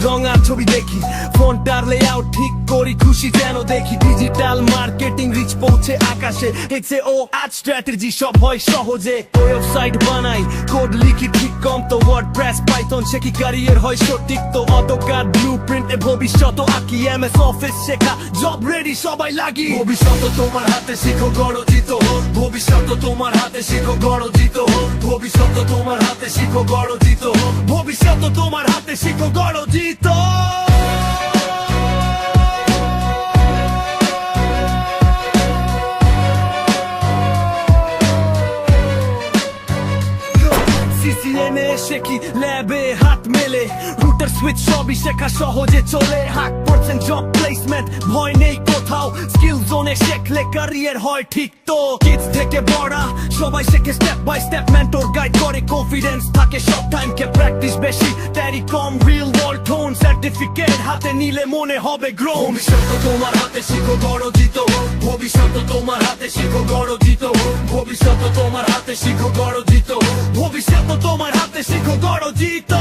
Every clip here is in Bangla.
রঙা ছবি দেখি, ফন্টার লেআউট ঠিক করি, খুশি যেন দেখি। ডিজিটাল মার্কেটিং রিচ পৌঁছে আকাশে, এক্সে ও অ্যাড স্ট্র্যাটেজি সব হয় সহজে। ওয়েবসাইট বানাই, কোড লিখি ঠিক কম তো, ওয়ার্ডপ্রেস পাইথন শেখি, ক্যারিয়ার হয় সঠিক তো। অটোক্যাড ব্লুপ্রিন্টে ভবিষ্যৎ আঁকি, এমএস অফিস শেখা, জব রেডি সবাই লাগি। ভবিষ্যৎ তোমার হাতে, শিখো গড়জিত হোক। ভবিষ্যৎ তোমার হাতে, শিখো গড়জিত হোক। ভবিষ্যৎ তোমার হাতে, শিখো গড়জিত হোক। ভবিষ্যৎ তোমার হাতে, শিখো গড়জিত। সিসিএনে শেখি, ল্যাবে হাত মেলে, রুটার সুইচ সবই শেখা সহজে চলে। 100% জব প্লেসমেন্ট, ভয় নেই কোথাও। স্কিল জোনে শেখলে ক্যারিয়ার হয় ঠিক তো। কিডস থেকে বড়া সবাই শেখে step by step, mentor guide করে, কনফিডেন্স থাকে সব টাইম কে প্র্যাকটিস বেশি। ট্যারি কম, রিল ওয়ার্ল্ড টোন, সার্টিফিকেট হাতে নিলে মনে হবে গ্রো। ভবিষ্যৎ তোমার হাতে, শিখো গড়জিত হোক। ভবিষ্যৎ তোমার হাতে, শিখো গড়জিত হোক। ভবিষ্যৎ তোমার হাতে, শিখো গড়জিত হোক। ভবিষ্যৎ তোমার হাতে, শিখো গড়জিত।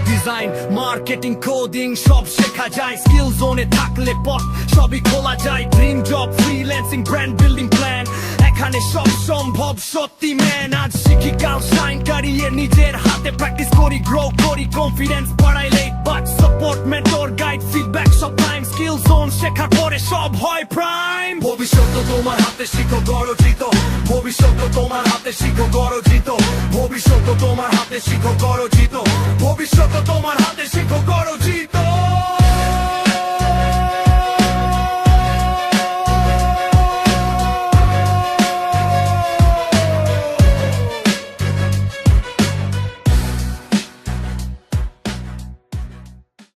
ডিজাইন, মার্কেটিং, কোডিং সব শেখা যায়। স্কিল জোনে থাকলে পথ সবই খোলা যায়। Dream job, freelancing, brand building plan, এখানে সব সম্ভব সত্যি ম্যান। আজ শিখি, কাল শাইন, ক্যারিয়ার নিজের হাতে, প্র্যাকটিস করি, গ্রো করি, কনফিডেন্স বাড়াই। লেট বাট সাপোর্ট, মেন্টর গাইড, ফিডব্যাক সব টাইম। স্কিল জোন শেখার পরে সব হয় প্রাইম। ভবিষ্যৎ তোমার হাতে, শিখো গড়জিত। ভবিষ্যৎ তোমার হাতে, শিখো গড়জিত। ভবিষ্যৎ তোমার হাতে, শিখো গড়জিত।